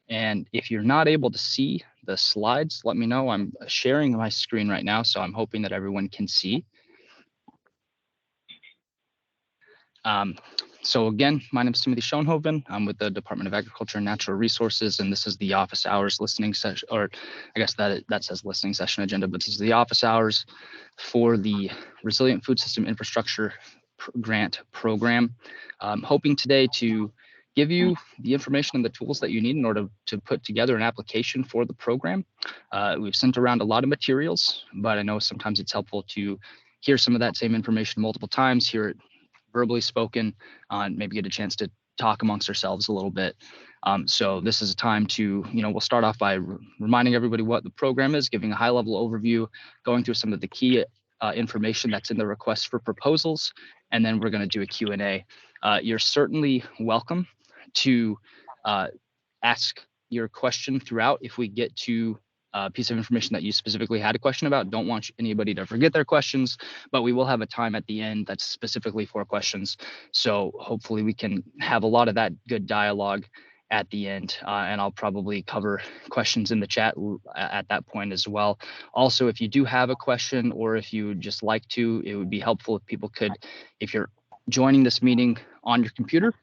And if you're not able to see the slides, let me know. I'm sharing my screen right now, so I'm hoping that everyone can see. So again, my name is Timothy Schoenhoven. I'm with the Department of Agriculture and Natural Resources, and this is the office hours listening session, or I guess that says listening session agenda, but this is the office hours for the Resilient Food System Infrastructure Grant Program. I'm hoping today to give you the information and the tools that you need in order to put together an application for the program. We've sent around a lot of materials, but I know sometimes it's helpful to hear some of that same information multiple times, hear it verbally spoken, and maybe get a chance to talk amongst ourselves a little bit. So this is a time to, we'll start off by reminding everybody what the program is, giving a high level overview, going through some of the key information that's in the request for proposals, and then we're going to do a Q&A. You're certainly welcome to ask your question throughout. If we get to a piece of information that you specifically had a question about, don't want anybody to forget their questions, but we will have a time at the end that's specifically for questions. So hopefully we can have a lot of that good dialogue at the end, and I'll probably cover questions in the chat at that point as well. Also, if you do have a question, or if you would just like to, it would be helpful if people could, if you're joining this meeting on your computer,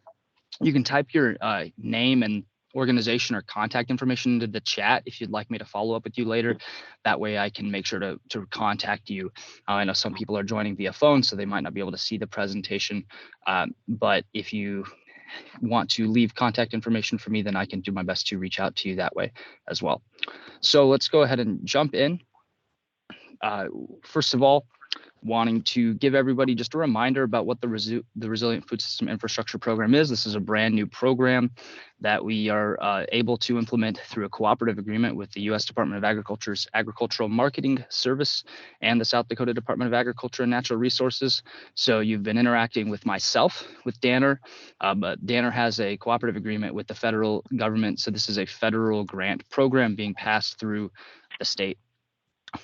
you can type your name and organization or contact information into the chat if you'd like me to follow up with you later. That way I can make sure to contact you. I know some people are joining via phone, so they might not be able to see the presentation. But if you want to leave contact information for me, then I can do my best to reach out to you that way as well. So let's go ahead and jump in. First of all, wanting to give everybody just a reminder about what the Resilient Food System Infrastructure Program is. This is a brand new program that we are able to implement through a cooperative agreement with the U.S. Department of Agriculture's Agricultural Marketing Service and the South Dakota Department of Agriculture and Natural Resources. So you've been interacting with myself, with DANR, but DANR has a cooperative agreement with the federal government. So this is a federal grant program being passed through the state.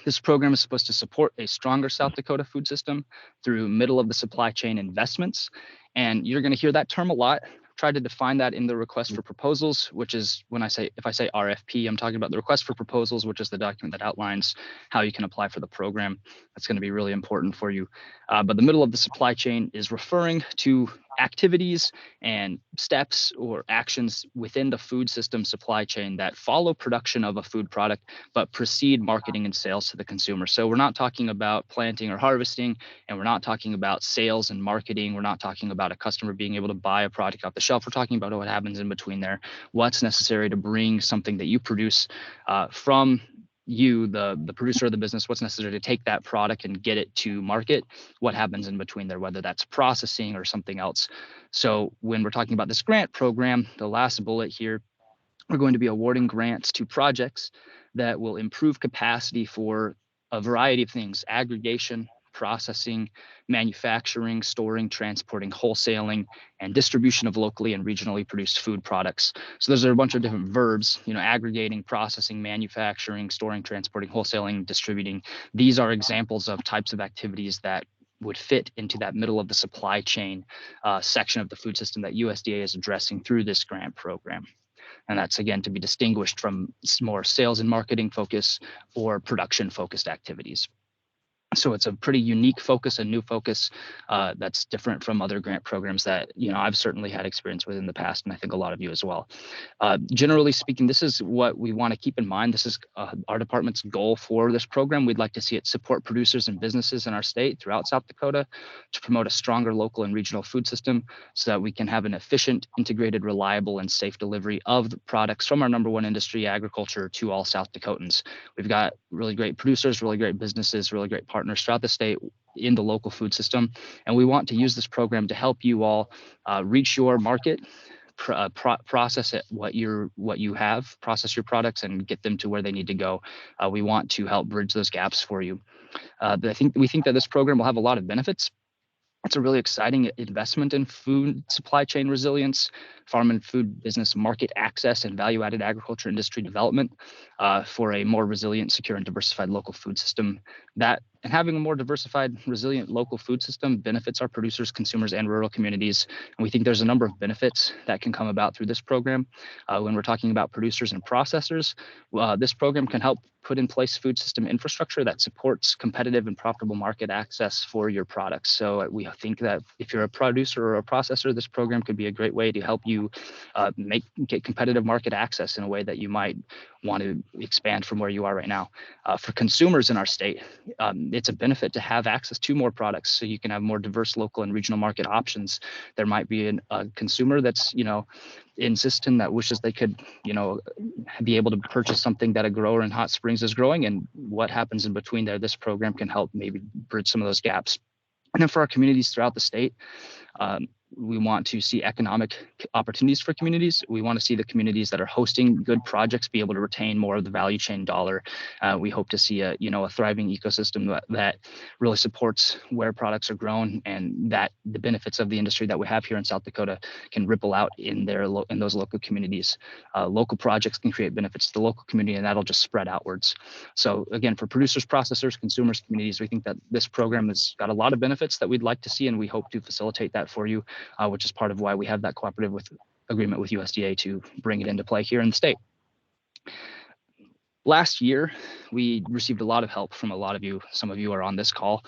This program is supposed to support a stronger South Dakota food system through middle of the supply chain investments. And you're going to hear that term a lot. Try to define that in the request for proposals, which is if I say RFP, I'm talking about the request for proposals, which is the document that outlines how you can apply for the program. That's going to be really important for you. But the middle of the supply chain is referring to activities and steps or actions within the food system supply chain that follow production of a food product, but precede marketing and sales to the consumer. So we're not talking about planting or harvesting, and we're not talking about sales and marketing. We're not talking about a customer being able to buy a product off the shelf. We're talking about what happens in between there, what's necessary to bring something that you produce from you, the producer of the business, what's necessary to take that product and get it to market, what happens in between there, whether that's processing or something else. So when we're talking about this grant program, the last bullet here, we're going to be awarding grants to projects that will improve capacity for a variety of things: aggregation, processing, manufacturing, storing, transporting, wholesaling, and distribution of locally and regionally produced food products. So those are a bunch of different verbs, aggregating, processing, manufacturing, storing, transporting, wholesaling, distributing. These are examples of types of activities that would fit into that middle of the supply chain section of the food system that USDA is addressing through this grant program. And that's, again, to be distinguished from more sales and marketing focus or production focused activities. So it's a pretty unique focus, a new focus that's different from other grant programs that I've certainly had experience with in the past, and I think a lot of you as well. Generally speaking, this is what we want to keep in mind. This is our department's goal for this program. We'd like to see it support producers and businesses in our state throughout South Dakota to promote a stronger local and regional food system so that we can have an efficient, integrated, reliable, and safe delivery of the products from our number one industry, agriculture, to all South Dakotans. We've got really great producers, really great businesses, really great partners throughout the state in the local food system, and we want to use this program to help you all reach your market, process it, what you have, process your products, and get them to where they need to go. We want to help bridge those gaps for you. We think that this program will have a lot of benefits. It's a really exciting investment in food supply chain resilience, farm and food business market access, and value-added agriculture industry development for a more resilient, secure, and diversified local food system that And having a more diversified, resilient local food system benefits our producers, consumers, and rural communities. And we think there's a number of benefits that can come about through this program. When we're talking about producers and processors, this program can help put in place food system infrastructure that supports competitive and profitable market access for your products. So we think that if you're a producer or a processor, this program could be a great way to help you get competitive market access in a way that you might want to expand from where you are right now. For consumers in our state, it's a benefit to have access to more products so you can have more diverse local and regional market options. There might be a consumer that's, insistent that wishes they could, be able to purchase something that a grower in Hot Springs is growing, and what happens in between there. This program can help maybe bridge some of those gaps. And then for our communities throughout the state, we want to see economic opportunities for communities. We want to see the communities that are hosting good projects be able to retain more of the value chain dollar. We hope to see a thriving ecosystem that really supports where products are grown, and that the benefits of the industry that we have here in South Dakota can ripple out in those local communities. Local projects can create benefits to the local community, and that'll just spread outwards. So again, for producers, processors, consumers, communities, we think that this program has got a lot of benefits that we'd like to see, and we hope to facilitate that for you. Which is part of why we have that cooperative agreement with USDA to bring it into play here in the state. Last year, we received a lot of help from a lot of you. Some of you are on this call.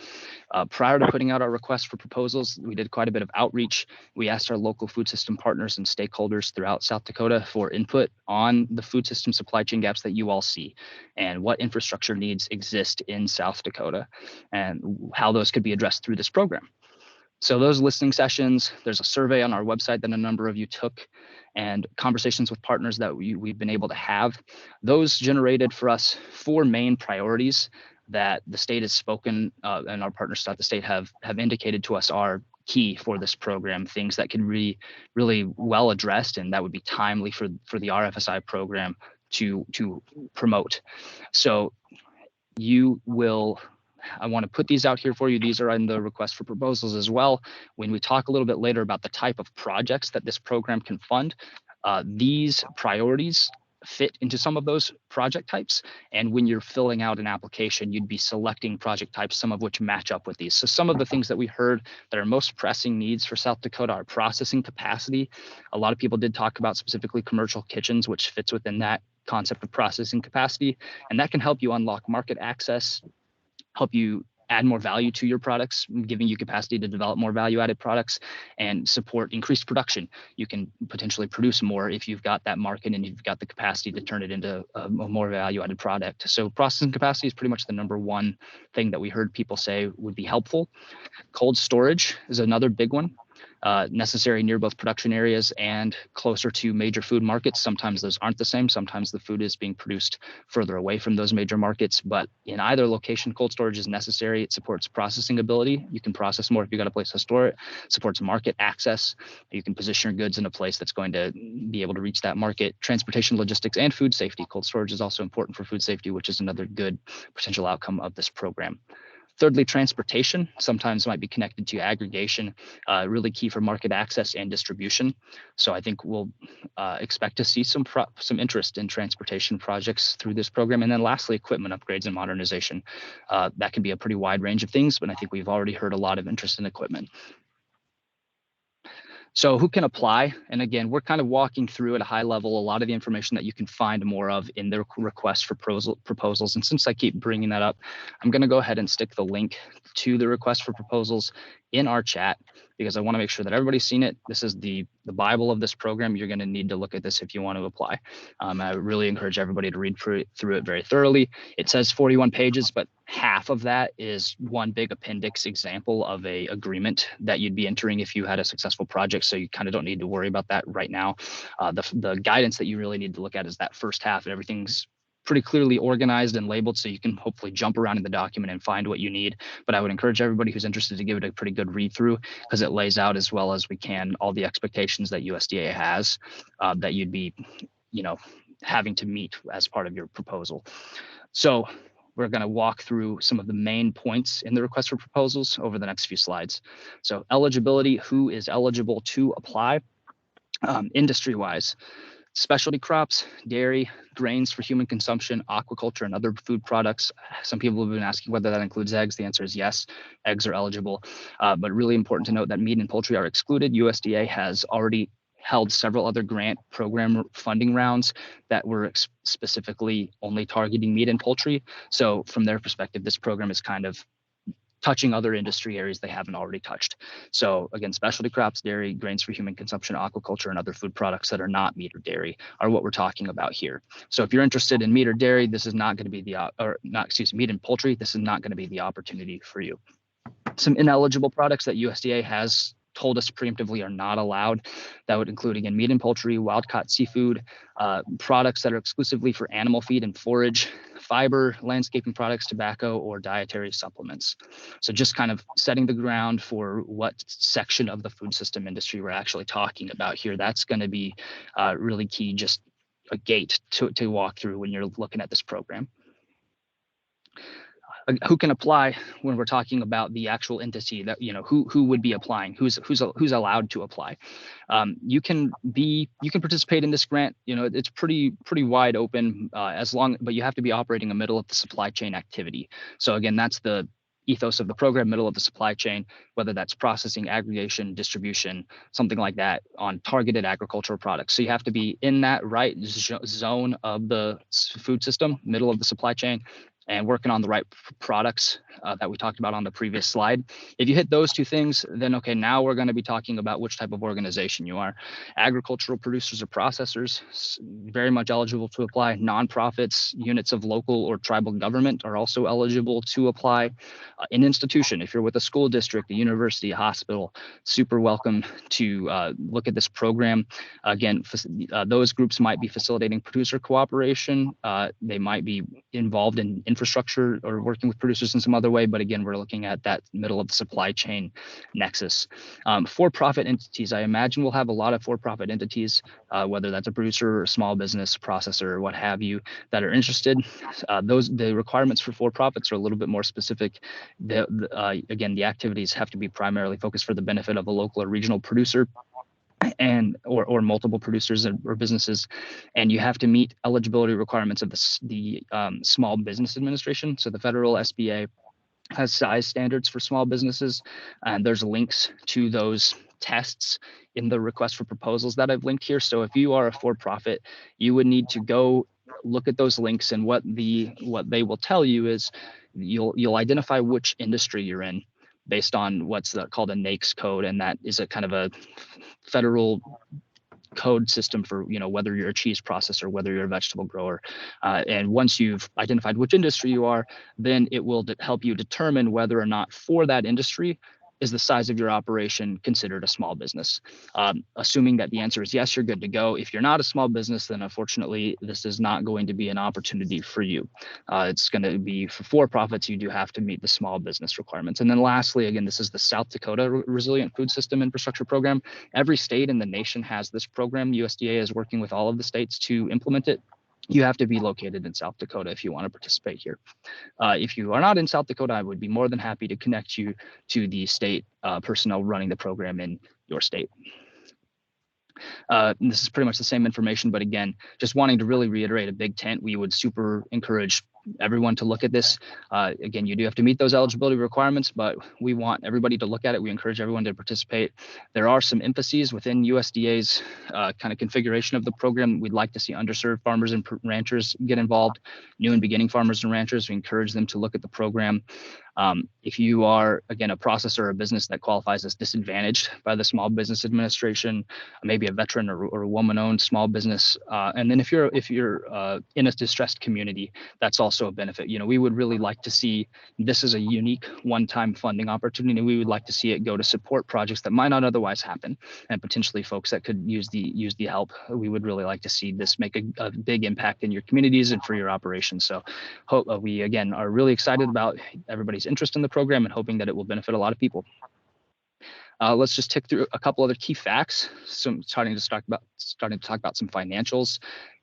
Prior to putting out our request for proposals, we did quite a bit of outreach. We asked our local food system partners and stakeholders throughout South Dakota for input on the food system supply chain gaps that you all see, and what infrastructure needs exist in South Dakota, and how those could be addressed through this program. So those listening sessions, there's a survey on our website that a number of you took, and conversations with partners that we've been able to have. Those generated for us 4 main priorities that the state has spoken, and our partners throughout the state have indicated to us are key for this program, things that can be really well addressed, and that would be timely for the RFSI program to promote. So I want to put these out here for you. These are in the request for proposals as well. When we talk a little bit later about the type of projects that this program can fund, these priorities fit into some of those project types. And when you're filling out an application, you'd be selecting project types, some of which match up with these. So some of the things that we heard that are most pressing needs for South Dakota are processing capacity. A lot of people did talk about specifically commercial kitchens, which fits within that concept of processing capacity. And that can help you unlock market access, help you add more value to your products, giving you capacity to develop more value-added products, and support increased production. You can potentially produce more if you've got that market and you've got the capacity to turn it into a more value-added product. So processing capacity is pretty much the number one thing that we heard people say would be helpful. Cold storage is another big one. Necessary near both production areas and closer to major food markets. Sometimes those aren't the same. Sometimes the food is being produced further away from those major markets, but in either location, cold storage is necessary. It supports processing ability. You can process more if you got a place to store it. Supports market access. You can position your goods in a place that's going to be able to reach that market. Transportation, logistics, and food safety. Cold storage is also important for food safety, which is another good potential outcome of this program. Thirdly, transportation sometimes might be connected to aggregation, really key for market access and distribution. So I think we'll expect to see some interest in transportation projects through this program. And then lastly, equipment upgrades and modernization. That can be a pretty wide range of things, but I think we've already heard a lot of interest in equipment. So who can apply? And again, we're kind of walking through at a high level a lot of the information that you can find more of in the request for proposals. And since I keep bringing that up, I'm going to go ahead and stick the link to the request for proposals in our chat, because I want to make sure that everybody's seen it. This is the Bible of this program. You're going to need to look at this if you want to apply. I really encourage everybody to read through it very thoroughly. It says 41 pages, but half of that is one big appendix example of a agreement that you'd be entering if you had a successful project. So you kind of don't need to worry about that right now. The guidance that you really need to look at is that first half, and everything's pretty clearly organized and labeled, so you can hopefully jump around in the document and find what you need. But I would encourage everybody who's interested to give it a pretty good read through, because it lays out as well as we can all the expectations that USDA has that you'd be, having to meet as part of your proposal. So we're going to walk through some of the main points in the request for proposals over the next few slides. So eligibility, who is eligible to apply industry-wise. Specialty crops, dairy, grains for human consumption, aquaculture, and other food products. Some people have been asking whether that includes eggs. The answer is yes, eggs are eligible. But really important to note that meat and poultry are excluded. USDA has already held several other grant program funding rounds that were specifically only targeting meat and poultry. So from their perspective, this program is kind of touching other industry areas they haven't already touched. So again, specialty crops, dairy, grains for human consumption, aquaculture, and other food products that are not meat or dairy are what we're talking about here. So if you're interested in meat or dairy, this is not going to be meat and poultry, this is not going to be the opportunity for you. Some ineligible products that USDA has told us preemptively are not allowed. That would include, again, meat and poultry, wild-caught seafood, products that are exclusively for animal feed and forage, fiber, landscaping products, tobacco, or dietary supplements. So just kind of setting the ground for what section of the food system industry we're actually talking about here. That's going to be really key, just a gate to walk through when you're looking at this program. Who can apply when we're talking about the actual entity that, you know, who would be applying, who's allowed to apply. You can participate in this grant. You know, it's pretty wide open but you have to be operating a middle of the supply chain activity. So again, that's the ethos of the program, middle of the supply chain, whether that's processing, aggregation, distribution, something like that on targeted agricultural products. So you have to be in that right zone of the food system, middle of the supply chain, and working on the right products that we talked about on the previous slide. If you hit those two things, then okay, now we're going to be talking about which type of organization you are. Agricultural producers or processors, very much eligible to apply. Nonprofits, units of local or tribal government are also eligible to apply. An institution, if you're with a school district, a university, a hospital, super welcome to look at this program. Again, those groups might be facilitating producer cooperation. They might be involved in infrastructure or working with producers in some other way. But again, we're looking at that middle of the supply chain nexus. For-profit entities, I imagine we'll have a lot of for-profit entities, whether that's a producer or a small business processor or what have you, that are interested. The requirements for for-profits are a little bit more specific. Again, the activities have to be primarily focused for the benefit of a local or regional producer or multiple producers or businesses, and you have to meet eligibility requirements of the Small Business Administration. So the federal SBA has size standards for small businesses, and there's links to those tests in the request for proposals that I've linked here. So if you are a for-profit, you would need to go look at those links, and what they will tell you is you'll identify which industry you're in based on what's called a NAICS code, and that is a kind of a federal code system for, you know, whether you're a cheese processor, whether you're a vegetable grower. And once you've identified which industry you are, then it will help you determine whether or not for that industry is the size of your operation considered a small business. Assuming that the answer is yes, you're good to go. If you're not a small business, then unfortunately, this is not going to be an opportunity for you. It's going to be for-profits. You do have to meet the small business requirements. And then lastly, again, this is the South Dakota Resilient Food System Infrastructure Program. Every state in the nation has this program. USDA is working with all of the states to implement it. You have to be located in South Dakota if you want to participate here. If you are not in South Dakota, I would be more than happy to connect you to the state personnel running the program in your state. This is pretty much the same information, but again, just wanting to really reiterate a big tent, we would super encourage everyone to look at this. Again, you do have to meet those eligibility requirements, but we want everybody to look at it. We encourage everyone to participate. There are some emphases within USDA's kind of configuration of the program. We'd like to see underserved farmers and ranchers get involved, new and beginning farmers and ranchers. We encourage them to look at the program. If you are, again, a processor or a business that qualifies as disadvantaged by the Small Business Administration, maybe a veteran or a woman-owned small business, and then if you're in a distressed community, that's also a benefit. You know, we would really like to see this as a unique one-time funding opportunity. We would like to see it go to support projects that might not otherwise happen, and potentially folks that could use the help. We would really like to see this make a big impact in your communities and for your operations. So we, again, are really excited about everybody's interest in the program and hoping that it will benefit a lot of people. Let's just tick through a couple other key facts. So starting to talk about some financials.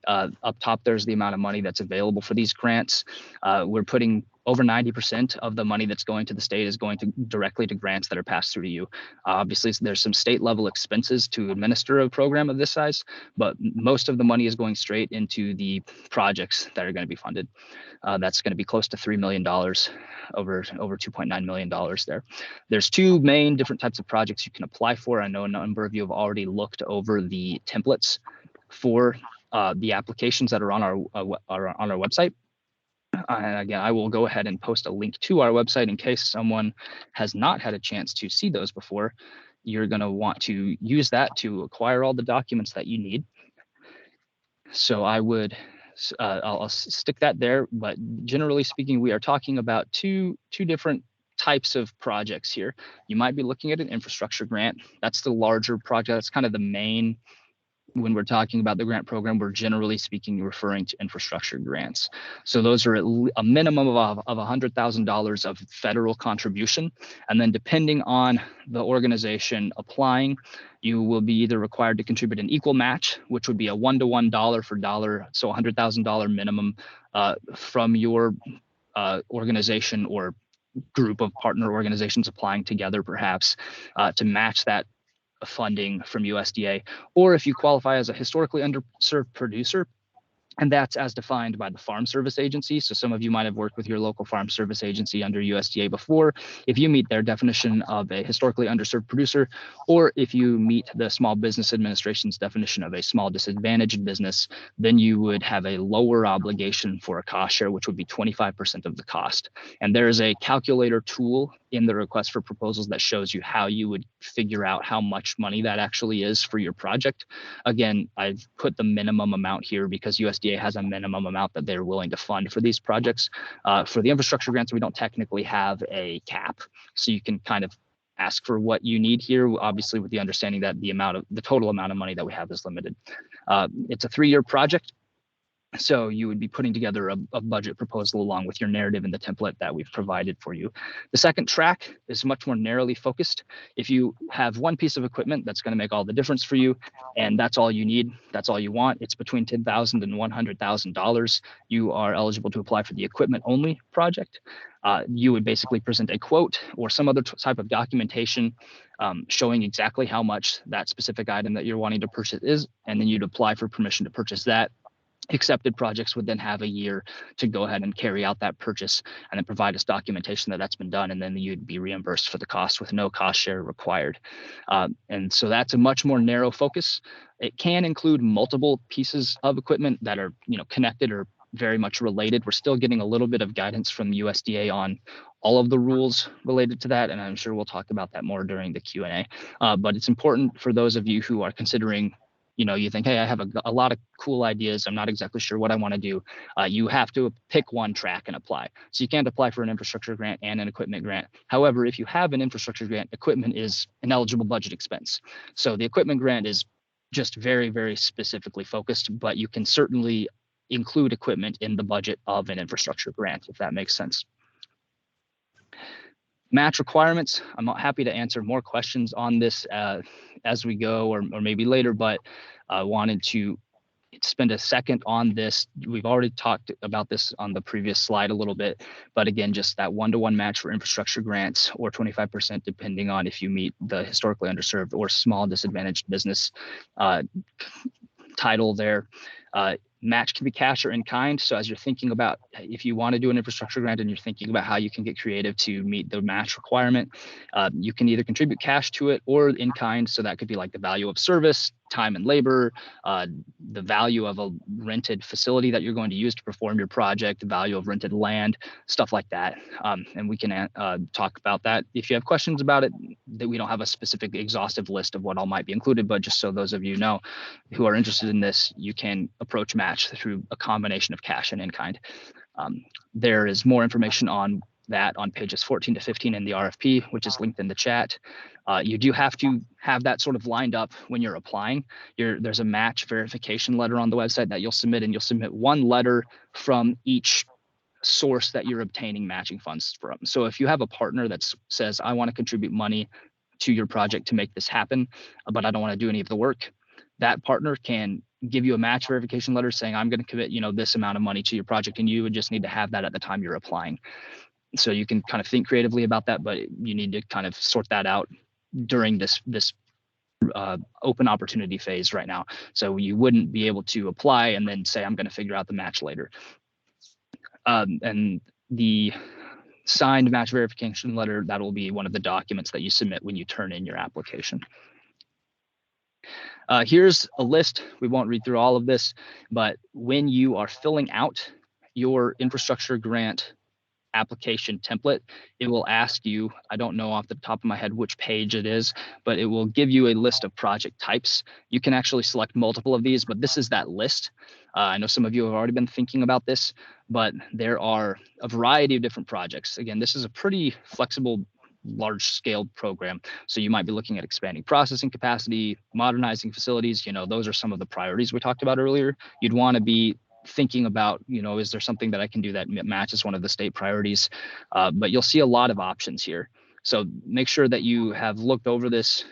Up top, there's the amount of money that's available for these grants. We're putting over 90% of the money that's going to the state is going to directly to grants that are passed through to you. Obviously, there's some state level expenses to administer a program of this size, but most of the money is going straight into the projects that are going to be funded. That's going to be close to $3 million, over $2.9 million there. There's two main different types of projects you can apply for. I know a number of you have already looked over the templates for the applications that are on our website. And again, I will go ahead and post a link to our website in case someone has not had a chance to see those before. You're going to want to use that to acquire all the documents that you need. So I would, I'll stick that there. But generally speaking, we are talking about two different types of projects here. You might be looking at an infrastructure grant. That's the larger project. That's kind of the main. When we're talking about the grant program, we're generally speaking referring to infrastructure grants. So those are a minimum of $100,000 of federal contribution. And then depending on the organization applying, you will be either required to contribute an equal match, which would be a 1-to-1 dollar for dollar. So $100,000 minimum from your organization or group of partner organizations applying together, perhaps to match that funding from USDA, or if you qualify as a historically underserved producer, and that's as defined by the Farm Service Agency. So some of you might have worked with your local Farm Service Agency under USDA before. If you meet their definition of a historically underserved producer, or if you meet the Small Business Administration's definition of a small disadvantaged business, then you would have a lower obligation for a cost share, which would be 25% of the cost. And there is a calculator tool in the request for proposals that shows you how you would figure out how much money that actually is for your project. Again, I've put the minimum amount here because USDA has a minimum amount that they're willing to fund for these projects. For the infrastructure grants, we don't technically have a cap, so you can kind of ask for what you need here, obviously with the understanding that the total amount of money that we have is limited. It's a 3-year project. So you would be putting together a budget proposal along with your narrative and the template that we've provided for you. The second track is much more narrowly focused. If you have one piece of equipment that's going to make all the difference for you, and that's all you need, that's all you want, it's between $10,000 and $100,000, you are eligible to apply for the equipment only project. You would basically present a quote or some other type of documentation showing exactly how much that specific item that you're wanting to purchase is, and then you'd apply for permission to purchase that. Accepted projects would then have a year to go ahead and carry out that purchase and then provide us documentation that that's been done, and then you'd be reimbursed for the cost with no cost share required. And so that's a much more narrow focus. It can include multiple pieces of equipment that are connected or very much related. We're still getting a little bit of guidance from USDA on all of the rules related to that, and I'm sure we'll talk about that more during the Q&A. But it's important for those of you who are considering, you think, hey, I have a lot of cool ideas, I'm not exactly sure what I want to do. You have to pick one track and apply. So you can't apply for an infrastructure grant and an equipment grant. However, if you have an infrastructure grant, equipment is an eligible budget expense. So the equipment grant is just very, very specifically focused, but you can certainly include equipment in the budget of an infrastructure grant, if that makes sense. Match requirements, I'm happy to answer more questions on this as we go or maybe later, but I wanted to spend a second on this. We've already talked about this on the previous slide a little bit, but again, just that 1-to-1 match for infrastructure grants, or 25% depending on if you meet the historically underserved or small disadvantaged business title there. Match can be cash or in kind. So as you're thinking about if you want to do an infrastructure grant and you're thinking about how you can get creative to meet the match requirement, you can either contribute cash to it or in kind. So that could be like the value of service, time and labor, the value of a rented facility that you're going to use to perform your project, the value of rented land, stuff like that. And we can talk about that. If you have questions about it, that we don't have a specific exhaustive list of what all might be included, but just so those of you know who are interested in this, you can approach match through a combination of cash and in kind. There is more information on that on pages 14 to 15 in the RFP, which is linked in the chat. You do have to have that sort of lined up when you're applying. There's a match verification letter on the website that you'll submit, and you'll submit one letter from each source that you're obtaining matching funds from. So if you have a partner that says, I want to contribute money to your project to make this happen, but I don't want to do any of the work, that partner can give you a match verification letter saying, I'm going to commit, this amount of money to your project, and you would just need to have that at the time you're applying. So you can kind of think creatively about that, but you need to kind of sort that out during this open opportunity phase right now. So you wouldn't be able to apply and then say, I'm going to figure out the match later. And the signed match verification letter, that will be one of the documents that you submit when you turn in your application. Here's a list. We won't read through all of this, but when you are filling out your infrastructure grant application template, it will ask you, I don't know off the top of my head which page it is, but it will give you a list of project types. You can actually select multiple of these, but this is that list. I know some of you have already been thinking about this, but there are a variety of different projects. Again, this is a pretty flexible, large scale program. So you might be looking at expanding processing capacity, modernizing facilities. Those are some of the priorities we talked about earlier. You'd want to be thinking about, is there something that I can do that matches one of the state priorities? But you'll see a lot of options here. So make sure that you have looked over this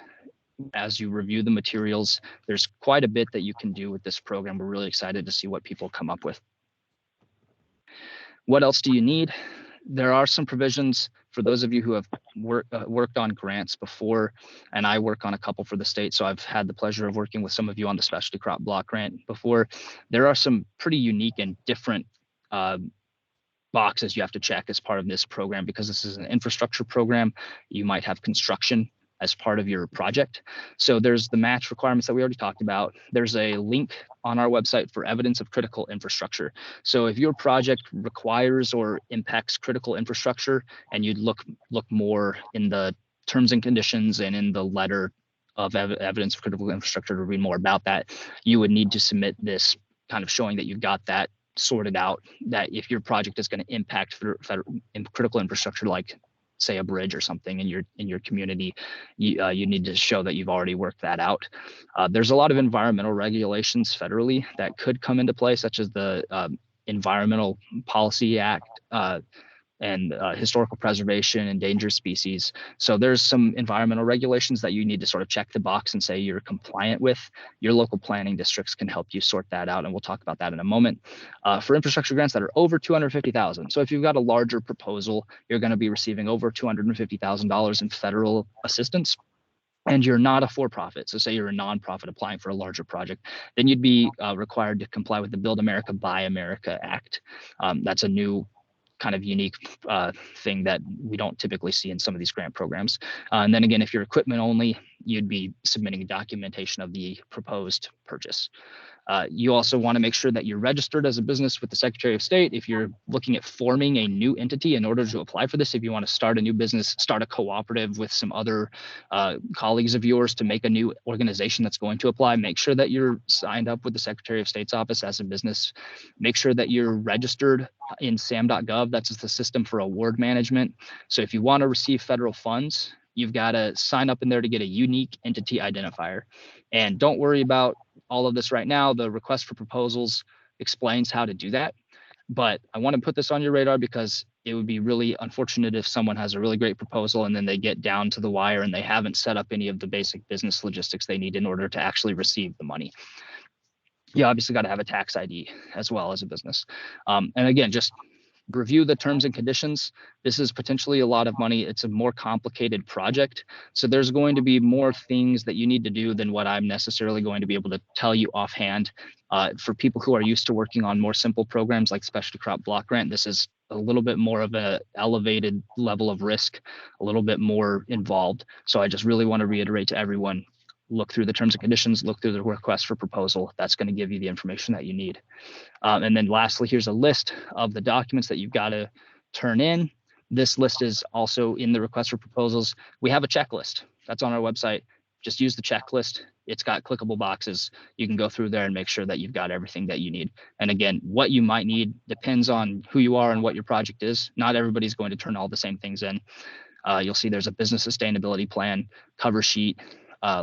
as you review the materials. There's quite a bit that you can do with this program. We're really excited to see what people come up with. What else do you need? There are some provisions for those of you who have worked on grants before, and I work on a couple for the state, so I've had the pleasure of working with some of you on the specialty crop block grant before. There are some pretty unique and different boxes you have to check as part of this program, because this is an infrastructure program. You might have construction as part of your project. So there's the match requirements that we already talked about. There's a link on our website for evidence of critical infrastructure. So if your project requires or impacts critical infrastructure, and you'd look more in the terms and conditions and in the letter of evidence of critical infrastructure to read more about that, you would need to submit this kind of showing that you've got that sorted out, that if your project is going to impact critical infrastructure, like say a bridge or something in your community, you need to show that you've already worked that out. There's a lot of environmental regulations federally that could come into play, such as the Environmental Policy Act and historical preservation, endangered species. So there's some environmental regulations that you need to sort of check the box and say you're compliant with. Your local planning districts can help you sort that out, and we'll talk about that in a moment. For infrastructure grants that are over $250,000. So if you've got a larger proposal, you're going to be receiving over $250,000 in federal assistance, and you're not a for-profit. So say you're a nonprofit applying for a larger project, then you'd be required to comply with the Build America, Buy America Act. That's a new kind of unique thing that we don't typically see in some of these grant programs. And then again, if you're equipment only, you'd be submitting documentation of the proposed purchase. You also want to make sure that you're registered as a business with the Secretary of State. If you're looking at forming a new entity in order to apply for this, if you want to start a new business, start a cooperative with some other colleagues of yours to make a new organization that's going to apply, make sure that you're signed up with the Secretary of State's office as a business. Make sure that you're registered in SAM.gov. That's the system for award management. So if you want to receive federal funds, you've got to sign up in there to get a unique entity identifier. And don't worry about all of this right now. The request for proposals explains how to do that. But I want to put this on your radar because it would be really unfortunate if someone has a really great proposal and then they get down to the wire and they haven't set up any of the basic business logistics they need in order to actually receive the money. You obviously got to have a tax ID as well as a business. And again, just review the terms and conditions. This is potentially a lot of money. It's a more complicated project. So there's going to be more things that you need to do than what I'm necessarily going to be able to tell you offhand. For people who are used to working on more simple programs like Specialty Crop Block Grant, this is a little bit more of an elevated level of risk, a little bit more involved. So I just really want to reiterate to everyone, look through the terms and conditions, look through the request for proposal. That's going to give you the information that you need. And then lastly, here's a list of the documents that you've got to turn in. This list is also in the request for proposals. We have a checklist that's on our website. Just use the checklist. It's got clickable boxes. You can go through there and make sure that you've got everything that you need. And again, what you might need depends on who you are and what your project is. Not everybody's going to turn all the same things in. You'll see there's a business sustainability plan, cover sheet,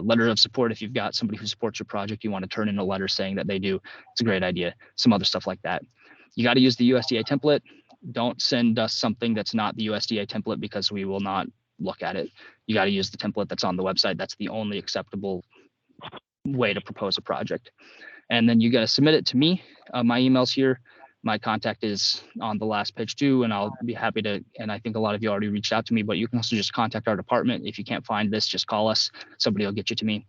letter of support. If you've got somebody who supports your project, you want to turn in a letter saying that they do. It's a great idea. Some other stuff like that. You got to use the USDA template. Don't send us something that's not the USDA template because we will not look at it. You got to use the template that's on the website. That's the only acceptable way to propose a project. And then you got to submit it to me. My email's here. My contact is on the last page too, and I'll be happy to, and I think a lot of you already reached out to me, but you can also just contact our department. If you can't find this, just call us. Somebody will get you to me.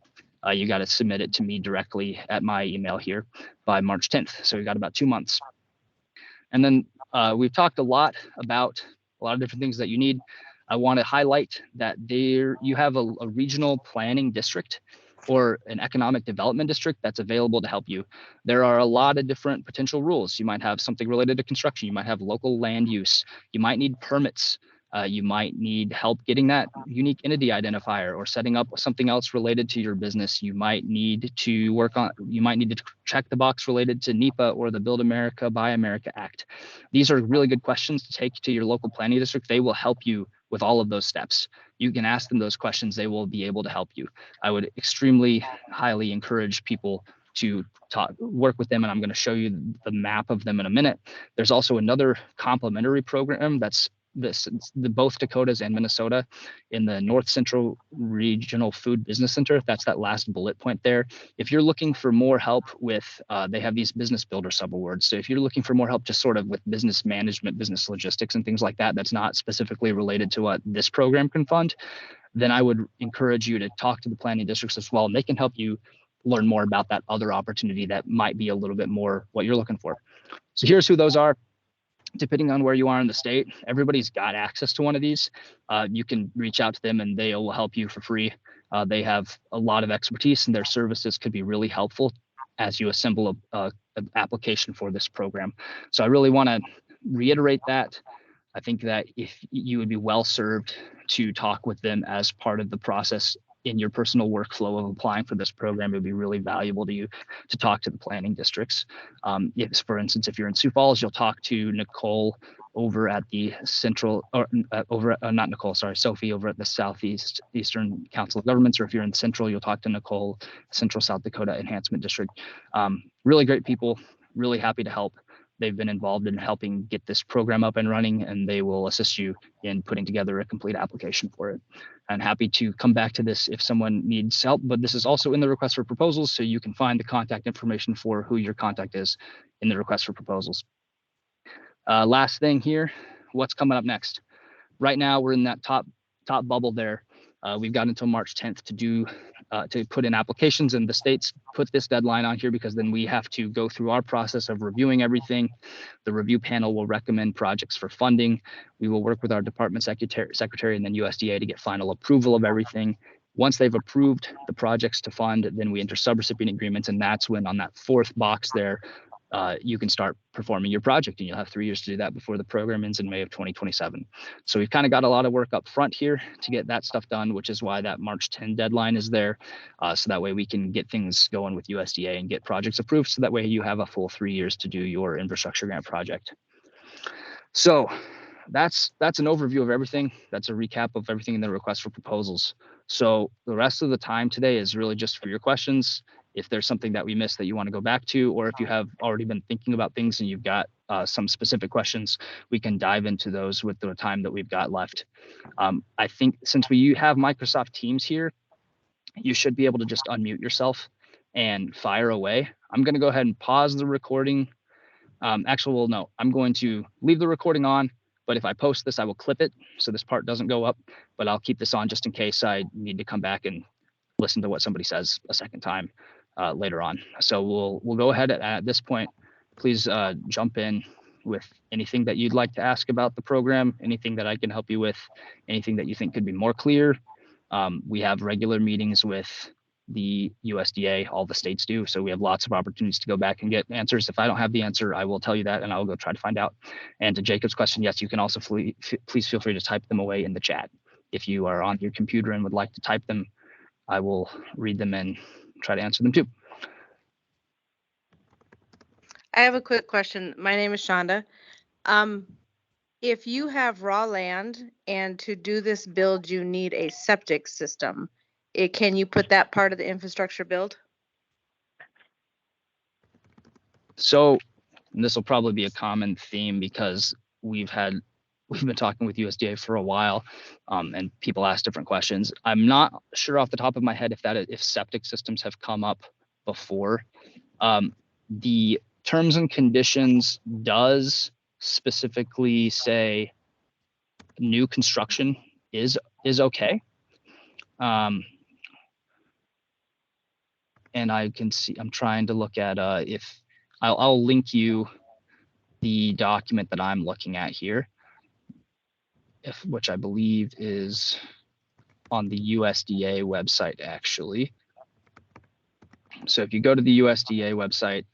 You got to submit it to me directly at my email here by March 10th. So we got about 2 months. And then we've talked a lot about a lot of different things that you need. I want to highlight that you have a regional planning district or an economic development district that's available to help you. There are a lot of different potential rules. You might have something related to construction. You might have local land use. You might need permits. You might need help getting that unique entity identifier or setting up something else related to your business. You might need to you might need to check the box related to NEPA or the Build America, Buy America Act. These are really good questions to take to your local planning district. They will help you with all of those steps. You can ask them those questions. They will be able to help you. I would extremely highly encourage people to work with them, and I'm going to show you the map of them in a minute. There's also another complementary program that's both Dakotas and Minnesota in the North Central Regional Food Business Center. That's that last bullet point there. If you're looking for more help with, they have these business builder subawards. So if you're looking for more help just sort of with business management, business logistics and things like that, that's not specifically related to what this program can fund, then I would encourage you to talk to the planning districts as well. And they can help you learn more about that other opportunity that might be a little bit more what you're looking for. So here's who those are. Depending on where you are in the state, everybody's got access to one of these. You can reach out to them and they will help you for free. They have a lot of expertise and their services could be really helpful as you assemble an application for this program. So I really want to reiterate that. I think that if you would be well served to talk with them as part of the process in your personal workflow of applying for this program, it would be really valuable to you to talk to the planning districts. For instance, if you're in Sioux Falls, you'll talk to Nicole over at the Sophie over at the Southeastern Council of Governments, or if you're in Central, you'll talk to Nicole, Central South Dakota Enhancement District. Really great people, really happy to help. They've been involved in helping get this program up and running, and they will assist you in putting together a complete application for it. I'm happy to come back to this if someone needs help, but this is also in the request for proposals, so you can find the contact information for who your contact is in the request for proposals. Last thing here, what's coming up next? Right now, we're in that top bubble there. We've got until March 10th to put in applications, and the states put this deadline on here because then we have to go through our process of reviewing everything. The review panel will recommend projects for funding. We will work with our department secretary and then USDA to get final approval of everything. Once they've approved the projects to fund, then we enter subrecipient agreements, and that's when on that fourth box there, you can start performing your project, and you'll have 3 years to do that before the program ends in May of 2027. So we've kind of got a lot of work up front here to get that stuff done, which is why that March 10 deadline is there. So that way we can get things going with USDA and get projects approved. So that way you have a full 3 years to do your infrastructure grant project. So that's an overview of everything. That's a recap of everything in the request for proposals. So the rest of the time today is really just for your questions. If there's something that we missed that you want to go back to, or if you have already been thinking about things and you've got some specific questions, we can dive into those with the time that we've got left. I think since we have Microsoft Teams here, you should be able to just unmute yourself and fire away. I'm going to go ahead and pause the recording. No, I'm going to leave the recording on, but if I post this, I will clip it so this part doesn't go up, but I'll keep this on just in case I need to come back and listen to what somebody says a second time later on. So we'll go ahead at this point. Please jump in with anything that you'd like to ask about the program, anything that I can help you with, anything that you think could be more clear. We have regular meetings with the USDA, all the states do. So we have lots of opportunities to go back and get answers. If I don't have the answer, I will tell you that and I'll go try to find out. And to Jacob's question, yes, you can also please feel free to type them away in the chat. If you are on your computer and would like to type them, I will read them and try to answer them too. I have a quick question. My name is Shonda. If you have raw land and to do this build, you need a septic system, can you put that part of the infrastructure build? So this will probably be a common theme because we've had we've been talking with USDA for a while, and people ask different questions. I'm not sure off the top of my head if septic systems have come up before. The terms and conditions does specifically say new construction is okay. And I can see, I'm trying to look at if I'll link you the document that I'm looking at here, which I believe is on the USDA website actually. So if you go to the USDA website,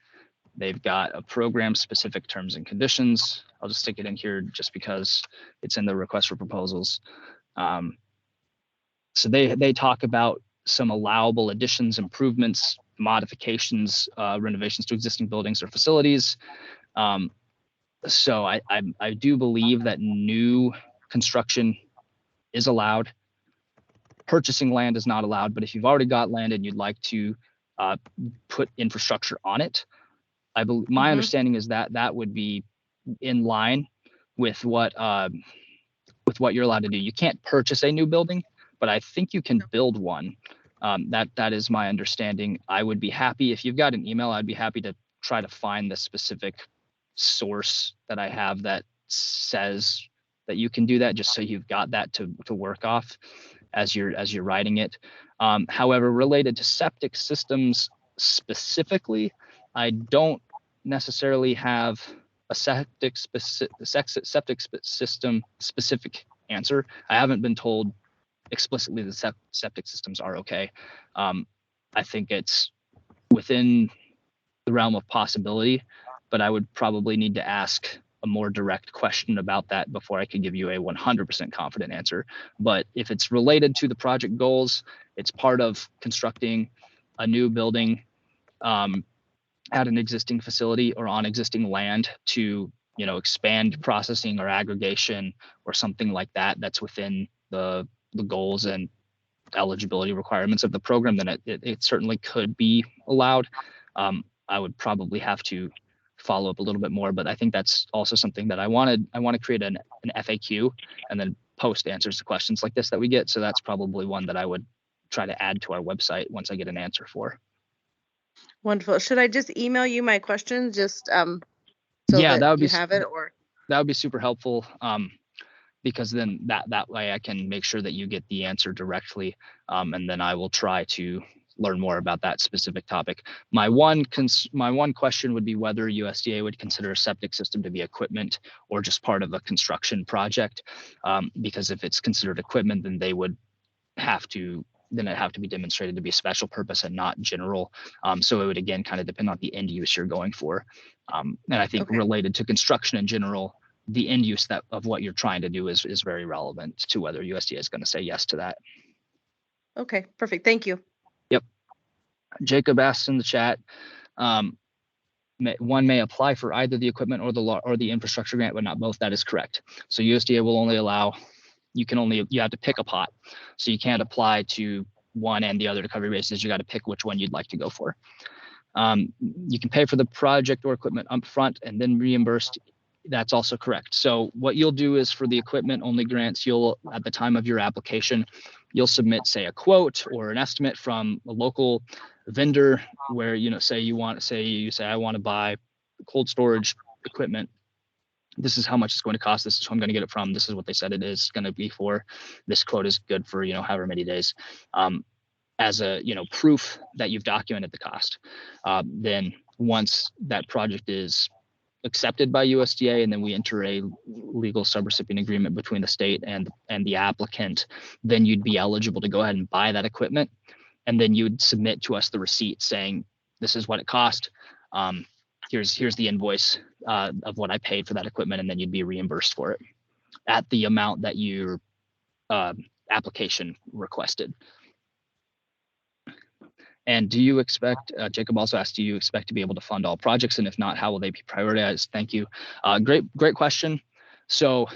they've got a program specific terms and conditions. I'll just stick it in here just because it's in the request for proposals. So they talk about some allowable additions, improvements, modifications, renovations to existing buildings or facilities. So I do believe that new construction is allowed. Purchasing land is not allowed, but if you've already got land and you'd like to put infrastructure on it, I believe my understanding is that that would be in line with what you're allowed to do. You can't purchase a new building, but I think you can build one. That is my understanding. I would be happy if you've got an email. I'd be happy to try to find the specific source that I have that says that you can do that, just so you've got that to work off as you're writing it. However, related to septic systems specifically, I don't necessarily have a septic system specific answer. I haven't been told explicitly that septic systems are okay. I think it's within the realm of possibility, but I would probably need to ask a more direct question about that before I could give you a 100% confident answer. But if it's related to the project goals, it's part of constructing a new building at an existing facility or on existing land to, expand processing or aggregation or something like that, that's within the goals and eligibility requirements of the program, then it certainly could be allowed. I would probably have to follow up a little bit more, but I think that's also something that I want to create an FAQ and then post answers to questions like this that we get. So that's probably one that I would try to add to our website once I get an answer for. Wonderful. Should I just email you my questions so yeah, that you have it, or that would be super helpful. Because then that way I can make sure that you get the answer directly, and then I will try to learn more about that specific topic. My one question would be whether USDA would consider a septic system to be equipment or just part of a construction project, because if it's considered equipment, then it would have to be demonstrated to be a special purpose and not general. So it would again kind of depend on the end use you're going for, and I think related to construction in general, the end use of what you're trying to do is very relevant to whether USDA is going to say yes to that. Okay, perfect. Thank you. Yep. Jacob asked in the chat, one may apply for either the equipment or the infrastructure grant, but not both. That is correct. So USDA will only allow, you have to pick a pot. So you can't apply to one and the other to cover your bases. You got to pick which one you'd like to go for. You can pay for the project or equipment upfront and then reimbursed. That's also correct. So what you'll do is for the equipment only grants, at the time of your application, you'll submit, say, a quote or an estimate from a local vendor where, say you say, I want to buy cold storage equipment. This is how much it's going to cost. This is who I'm going to get it from. This is what they said it is going to be for. This quote is good for, however many days. As a, proof that you've documented the cost. Then once that project is accepted by USDA, and then we enter a legal subrecipient agreement between the state and the applicant, then you'd be eligible to go ahead and buy that equipment, and then you'd submit to us the receipt saying this is what it cost. Here's the invoice of what I paid for that equipment, and then you'd be reimbursed for it at the amount that your application requested. And do you expect, Jacob also asked, do you expect to be able to fund all projects? And if not, how will they be prioritized? Thank you. Great question. So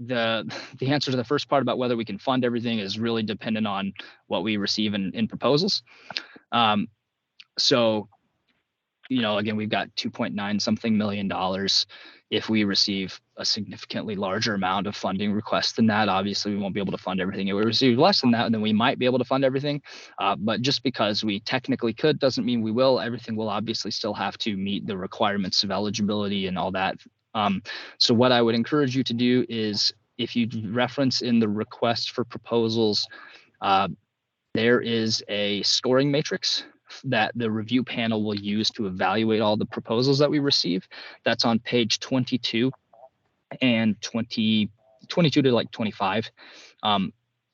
the answer to the first part about whether we can fund everything is really dependent on what we receive in proposals. So again, we've got $2.9 something million. If we receive a significantly larger amount of funding requests than that, obviously we won't be able to fund everything. If we receive less than that, then we might be able to fund everything. But just because we technically could doesn't mean we will. Everything will obviously still have to meet the requirements of eligibility and all that. So what I would encourage you to do is, if you reference in the request for proposals, there is a scoring matrix that the review panel will use to evaluate all the proposals that we receive. That's on page 22 and 22 to like 25.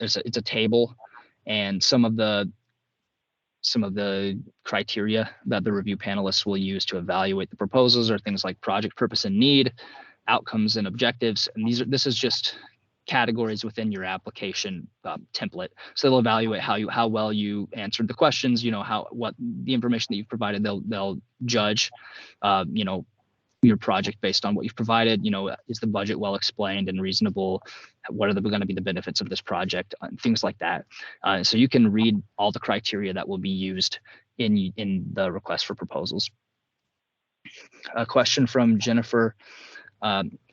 It's a table, and some of the criteria that the review panelists will use to evaluate the proposals are things like project purpose and need, outcomes and objectives, and this is just categories within your application template. So they'll evaluate how well you answered the questions, what the information that you've provided. They'll judge, your project based on what you've provided. Is the budget well explained and reasonable? What are going to be the benefits of this project? Things like that. So you can read all the criteria that will be used in the request for proposals. A question from Jennifer.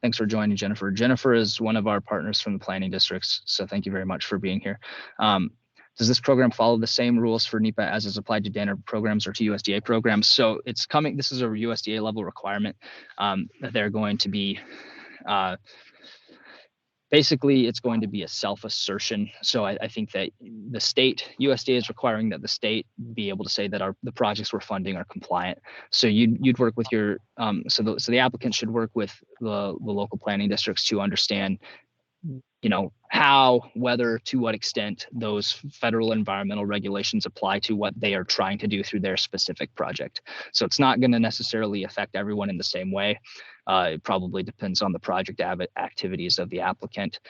Thanks for joining, Jennifer. Jennifer is one of our partners from the planning districts, so thank you very much for being here. Does this program follow the same rules for NEPA as is applied to DANR programs or to USDA programs? So it's coming, this is a USDA level requirement. They're going to be, basically it's going to be a self-assertion. So I think that the state, USDA is requiring that the state be able to say that the projects we're funding are compliant. So you'd work with your, so the applicant should work with the local planning districts to understand, how, whether, to what extent those federal environmental regulations apply to what they are trying to do through their specific project. So it's not going to necessarily affect everyone in the same way. It probably depends on the project activities of the applicant.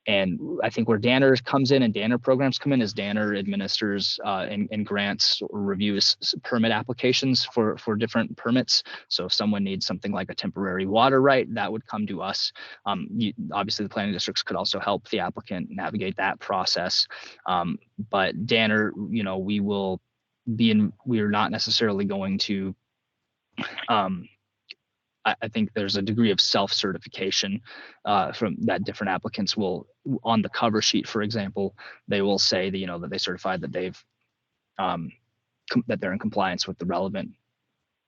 And I think where DANR comes in and DANR programs come in is DANR administers and grants or reviews permit applications for different permits. So if someone needs something like a temporary water right, that would come to us. Obviously, the planning districts could also help the applicant navigate that process. But DANR, we are not necessarily going to I think there's a degree of self-certification from that different applicants will, on the cover sheet, for example, they will say that, that they certified that they've that they're in compliance with the relevant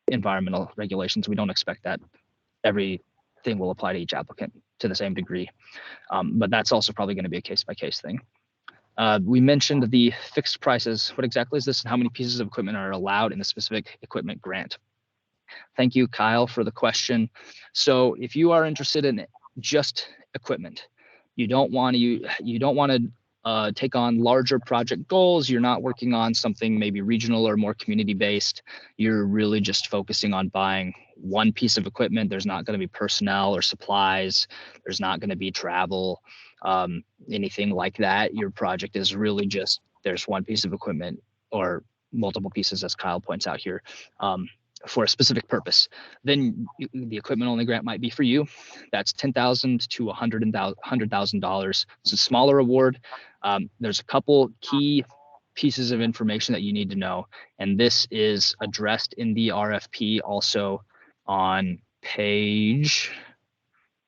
environmental regulations. We don't expect that everything will apply to each applicant to the same degree, but that's also probably going to be a case-by-case thing. We mentioned the fixed prices. What exactly is this, and how many pieces of equipment are allowed in the specific equipment grant? Thank you, Kyle, for the question. So if you are interested in just equipment, you don't want to take on larger project goals. You're not working on something maybe regional or more community based. You're really just focusing on buying one piece of equipment. There's not going to be personnel or supplies. There's not going to be travel, anything like that. Your project is really just, there's one piece of equipment or multiple pieces, as Kyle points out here, for a specific purpose. Then the equipment only grant might be for you. That's $10,000 to $100,000. It's a smaller award. There's a couple key pieces of information that you need to know, and this is addressed in the RFP also on page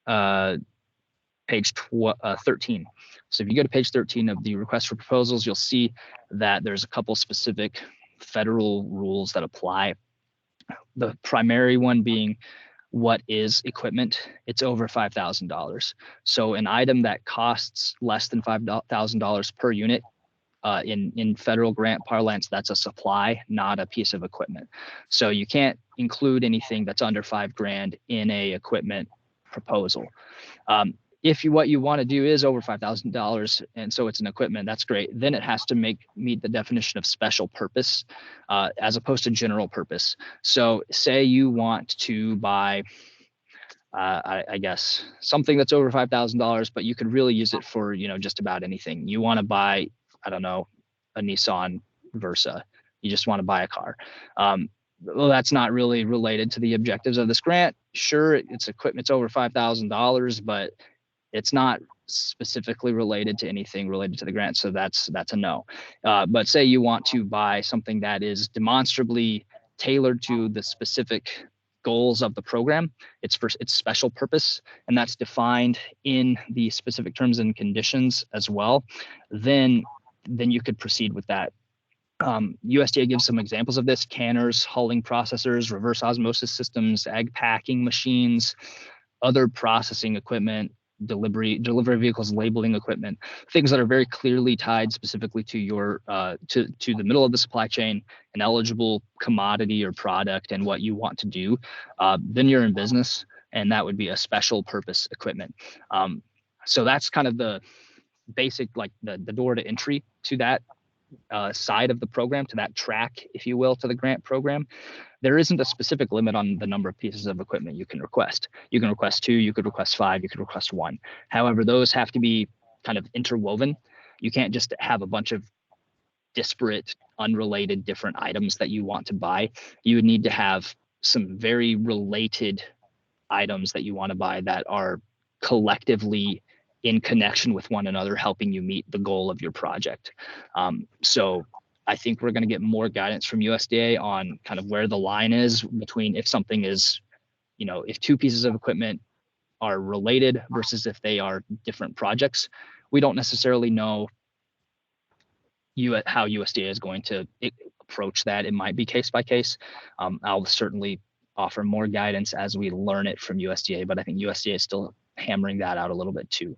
13. So if you go to page 13 of the request for proposals, you'll see that there's a couple specific federal rules that apply. The primary one being, what is equipment? It's over $5,000. So an item that costs less than $5,000 per unit, in federal grant parlance, that's a supply, not a piece of equipment. So you can't include anything that's under $5,000 in a equipment proposal. If what you want to do is over $5,000, and so it's an equipment, that's great. Then it has to meet the definition of special purpose, as opposed to general purpose. So say you want to buy, I guess, something that's over $5,000, but you could really use it for, just about anything. You want to buy, I don't know, a Nissan Versa. You just want to buy a car. Well, that's not really related to the objectives of this grant. Sure, it's equipment, it's over $5,000, but it's not specifically related to anything related to the grant, so that's a no. But say you want to buy something that is demonstrably tailored to the specific goals of the program. It's for its special purpose, and that's defined in the specific terms and conditions as well. Then you could proceed with that. USDA gives some examples of this: canners, hulling processors, reverse osmosis systems, egg packing machines, other processing equipment, delivery vehicles, labeling equipment, things that are very clearly tied specifically to your to the middle of the supply chain, an eligible commodity or product, and what you want to do. Then you're in business, and that would be a special purpose equipment. So that's kind of the basic, like the door to entry to that side of the program, to that track, if you will, to the grant program. There isn't a specific limit on the number of pieces of equipment you can request. You can request 2, you could request 5, you could request 1. However, those have to be kind of interwoven. You can't just have a bunch of disparate, unrelated, different items that you want to buy. You would need to have some very related items that you want to buy that are collectively in connection with one another, helping you meet the goal of your project. So I think we're going to get more guidance from USDA on kind of where the line is between if something is, if 2 pieces of equipment are related versus if they are different projects. We don't necessarily know how USDA is going to approach that. It might be case by case. I'll certainly offer more guidance as we learn it from USDA, but I think USDA is still hammering that out a little bit too.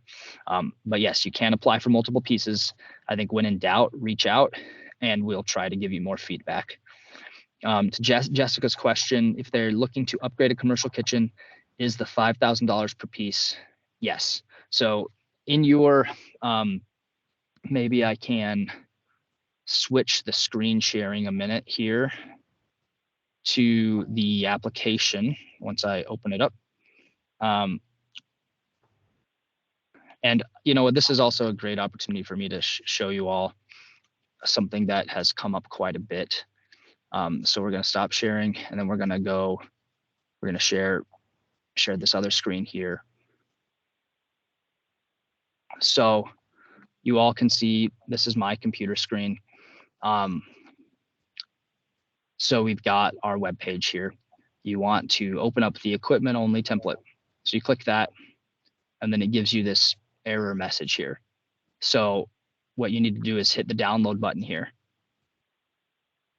But yes, you can apply for multiple pieces. I think when in doubt, reach out and we'll try to give you more feedback. To Jessica's question, if they're looking to upgrade a commercial kitchen, is the $5,000 per piece? Yes. So in your, maybe I can switch the screen sharing a minute here to the application once I open it up. And this is also a great opportunity for me to show you all something that has come up quite a bit. So we're going to stop sharing, and then we're going to share this other screen here. So you all can see this is my computer screen. So we've got our web page here. You want to open up the equipment only template. So you click that, and then it gives you this error message here. So what you need to do is hit the download button here,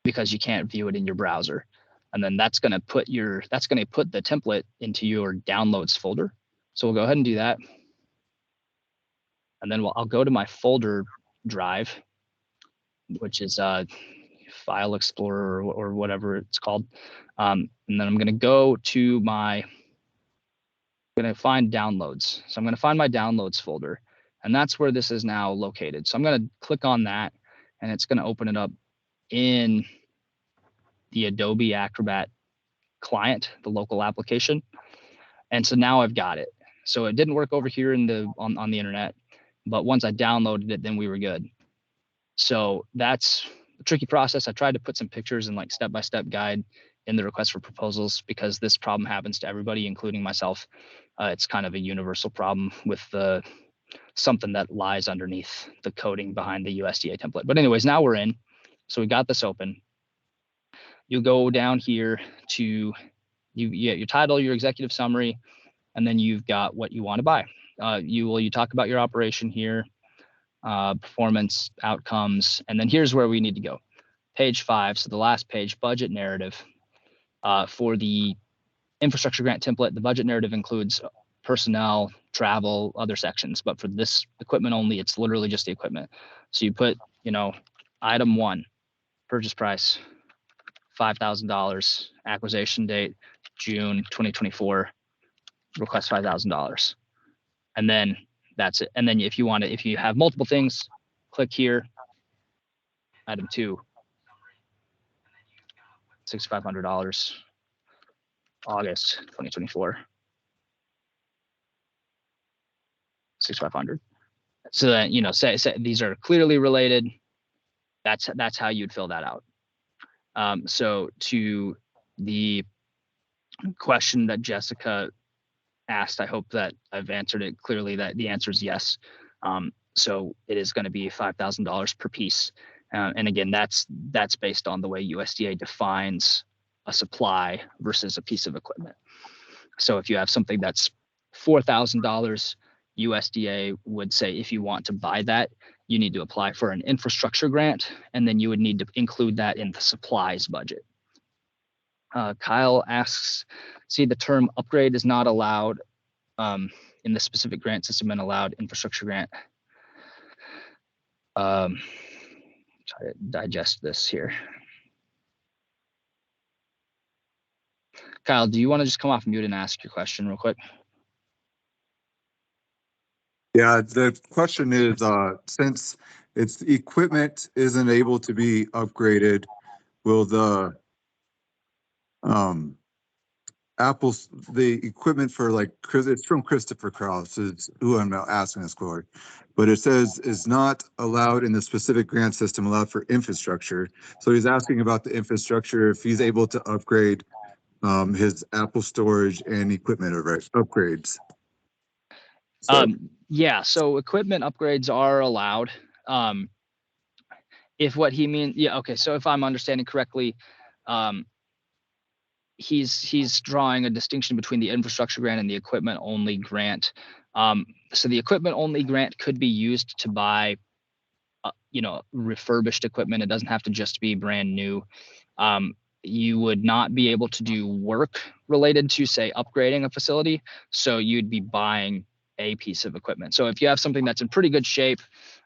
because you can't view it in your browser. And then that's going to put the template into your downloads folder. So we'll go ahead and do that. And then I'll go to my folder drive, which is File Explorer or whatever it's called. And then I'm going to go to I'm going to find downloads. So I'm going to find my downloads folder, and that's where this is now located. So I'm going to click on that, and it's going to open it up in the Adobe Acrobat client, the local application. And so now I've got it. So it didn't work over here on the internet, but once I downloaded it, then we were good. So that's a tricky process. I tried to put some pictures and like step-by-step guide in the request for proposals, because this problem happens to everybody, including myself. It's kind of a universal problem with something that lies underneath the coding behind the USDA template. But anyways, now we're in. So we got this open. You go down here to your title, your executive summary, and then you've got what you want to buy. You talk about your operation here, performance, outcomes, and then here's where we need to go. Page 5, so the last page, budget narrative. For the infrastructure grant template, the budget narrative includes personnel, travel, other sections, but for this equipment only, it's literally just the equipment. So you put, item 1, purchase price, $5,000, acquisition date, June 2024, request $5,000. And then that's it. And then if you have multiple things, click here, item 2, $6,500, August 2024, $6,500. So that, say these are clearly related. That's how you'd fill that out. So to the question that Jessica asked, I hope that I've answered it clearly, that the answer is yes. So it is going to be $5,000 per piece. And again, that's based on the way USDA defines a supply versus a piece of equipment. So if you have something that's $4,000, USDA would say if you want to buy that, you need to apply for an infrastructure grant, and then you would need to include that in the supplies budget. Kyle asks, see, the term upgrade is not allowed in the specific grant system and allowed infrastructure grant. Try to digest this here. Kyle, do you want to just come off mute and ask your question real quick? Yeah, the question is, since its equipment isn't able to be upgraded, will the Apple's, the equipment for, like, it's from Christopher Krause is who I'm asking this for, but it says is not allowed in the specific grant system allowed for infrastructure. So he's asking about the infrastructure, if he's able to upgrade his Apple storage and equipment upgrades. So, Yeah, so equipment upgrades are allowed. If what he means, yeah, okay. So if I'm understanding correctly, he's drawing a distinction between the infrastructure grant and the equipment only grant. So the equipment only grant could be used to buy, refurbished equipment. It doesn't have to just be brand new. You would not be able to do work related to, say, upgrading a facility. So you'd be buying a piece of equipment. So if you have something that's in pretty good shape,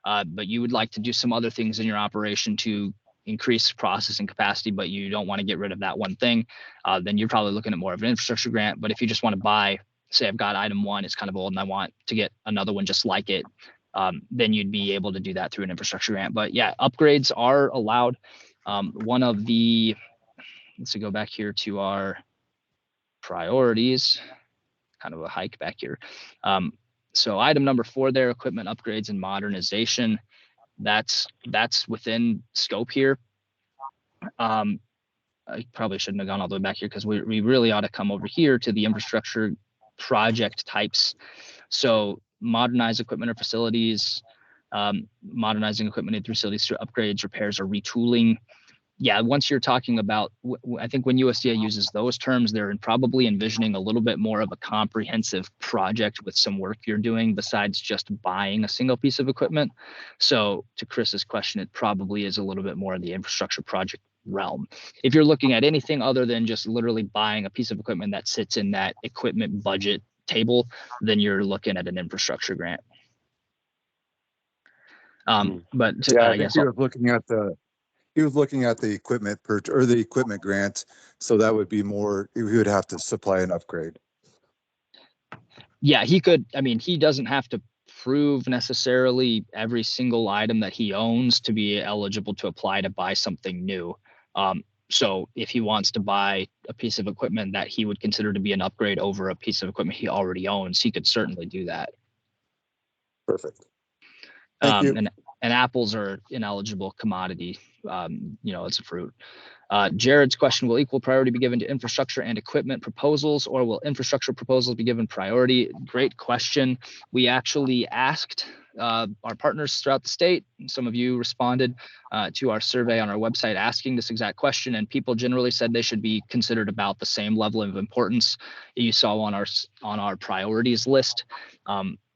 but you would like to do some other things in your operation to increase processing capacity, but you don't want to get rid of that one thing, then you're probably looking at more of an infrastructure grant. But if you just want to buy, say I've got item one, it's kind of old and I want to get another one just like it, then you'd be able to do that through an infrastructure grant. But yeah, upgrades are allowed. One of the, let's go back here to our priorities, kind of a hike back here. So item number 4 there, equipment upgrades and modernization. That's within scope here. I probably shouldn't have gone all the way back here because we really ought to come over here to the infrastructure project types. So modernize equipment or facilities, modernizing equipment and facilities through upgrades, repairs, or retooling. Yeah, once you're talking about, I think when USDA uses those terms, they're probably envisioning a little bit more of a comprehensive project with some work you're doing besides just buying a single piece of equipment. So to Chris's question, it probably is a little bit more in the infrastructure project realm. If you're looking at anything other than just literally buying a piece of equipment that sits in that equipment budget table, then you're looking at an infrastructure grant. But yeah, I think he was looking at the equipment or the equipment grant. So that would be more, he would have to supply an upgrade. Yeah, he could. I mean, he doesn't have to prove necessarily every single item that he owns to be eligible to apply to buy something new. So if he wants to buy a piece of equipment that he would consider to be an upgrade over a piece of equipment he already owns, he could certainly do that. Perfect. Thank you. And apples are ineligible commodity. It's a fruit. Jared's question, will equal priority be given to infrastructure and equipment proposals, or will infrastructure proposals be given priority? Great question. We actually asked our partners throughout the state. Some of you responded to our survey on our website asking this exact question, and people generally said they should be considered about the same level of importance you saw on our priorities list.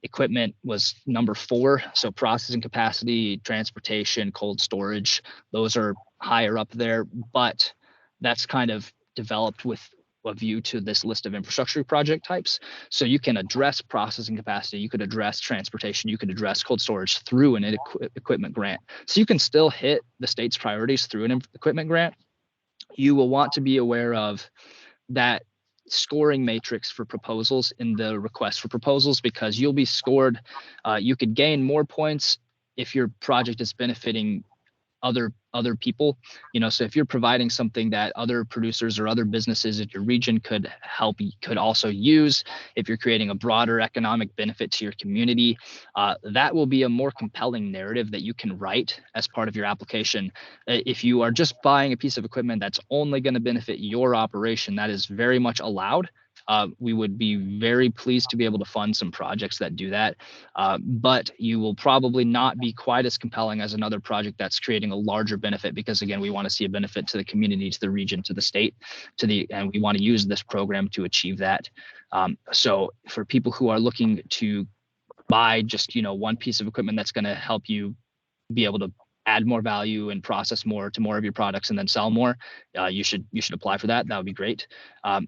Equipment was number 4. So processing capacity, transportation, cold storage, those are higher up there, but that's kind of developed with a view to this list of infrastructure project types. So you can address processing capacity, you could address transportation, you could address cold storage through an equipment grant. So you can still hit the state's priorities through an equipment grant. You will want to be aware of that scoring matrix for proposals in the request for proposals, because you'll be scored. You could gain more points if your project is benefiting other people, so if you're providing something that other producers or other businesses in your region could also use, if you're creating a broader economic benefit to your community, that will be a more compelling narrative that you can write as part of your application. If you are just buying a piece of equipment that's only going to benefit your operation, that is very much allowed. we would be very pleased to be able to fund some projects that do that. But you will probably not be quite as compelling as another project that's creating a larger benefit, because again, we want to see a benefit to the community, to the region, to the state, and we want to use this program to achieve that. So for people who are looking to buy just, one piece of equipment that's going to help you be able to add more value and process more to more of your products and then sell more, you should apply for that. That would be great.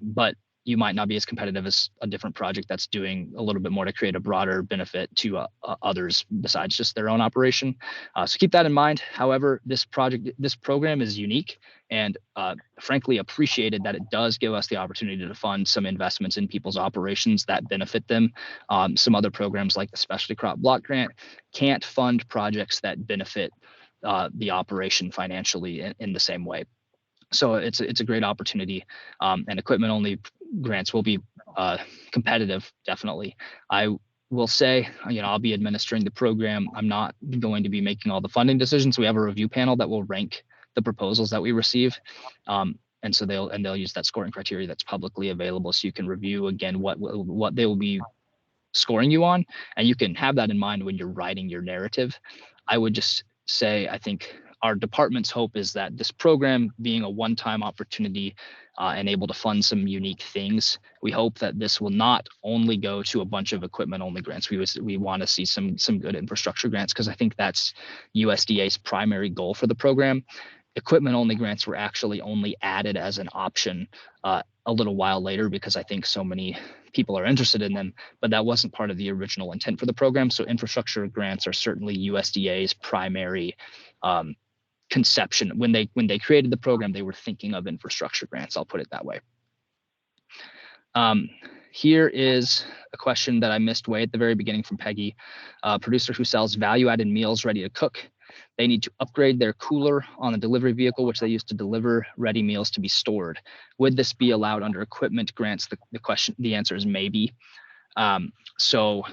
But you might not be as competitive as a different project that's doing a little bit more to create a broader benefit to others besides just their own operation. So keep that in mind. However, this program is unique and frankly appreciated that it does give us the opportunity to fund some investments in people's operations that benefit them. Some other programs like the Specialty Crop Block Grant can't fund projects that benefit the operation financially in the same way. So it's a great opportunity, and equipment only grants will be competitive, definitely. I will say, I'll be administering the program. I'm not going to be making all the funding decisions. We have a review panel that will rank the proposals that we receive. And so they'll use that scoring criteria that's publicly available, so you can review again what they will be scoring you on, and you can have that in mind when you're writing your narrative. I would just say, I think our department's hope is that this program being a one-time opportunity and able to fund some unique things, we hope that this will not only go to a bunch of equipment only grants. We want to see some good infrastructure grants, because I think that's USDA's primary goal for the program. Equipment only grants were actually only added as an option a little while later, because I think so many people are interested in them, but that wasn't part of the original intent for the program. So infrastructure grants are certainly USDA's primary conception. When they created the program, they were thinking of infrastructure grants. I'll put it that way. Here is a question that I missed way at the very beginning from Peggy. A producer who sells value-added meals ready to cook. They need to upgrade their cooler on the delivery vehicle, which they use to deliver ready meals to be stored. Would this be allowed under equipment grants? The answer is maybe. So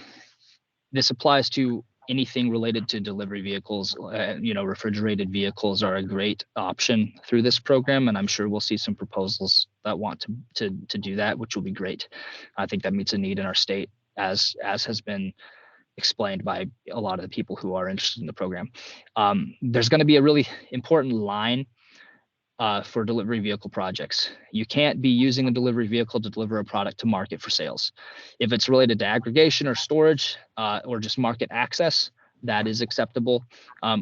this applies to anything related to delivery vehicles. Refrigerated vehicles are a great option through this program, and I'm sure we'll see some proposals that want to do that, which will be great. I think that meets a need in our state, as has been explained by a lot of the people who are interested in the program. There's going to be a really important line for delivery vehicle projects. You can't be using a delivery vehicle to deliver a product to market for sales. If it's related to aggregation or storage or just market access, that is acceptable,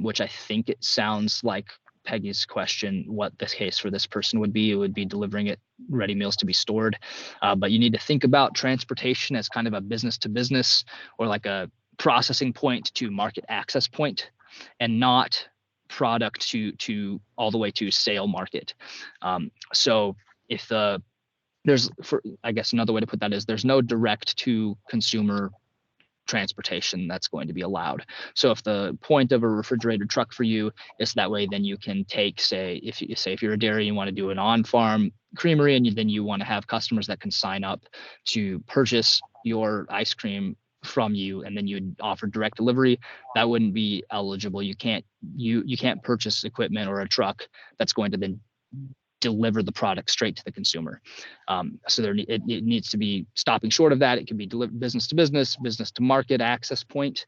which I think it sounds like Peggy's question, what the case for this person would be. It would be delivering it ready meals to be stored. But you need to think about transportation as kind of a business to business, or like a processing point to market access point, and not product to all the way to sale market. So if I guess another way to put that is there's no direct to consumer transportation that's going to be allowed. So if the point of a refrigerated truck for you is that way, then you can take, if you're a dairy, you want to do an on-farm creamery, and then you want to have customers that can sign up to purchase your ice cream from you, and then you'd offer direct delivery, that wouldn't be eligible. You can't purchase equipment or a truck that's going to then deliver the product straight to the consumer. So it needs to be stopping short of that. It can be delivered business to business, business to market access point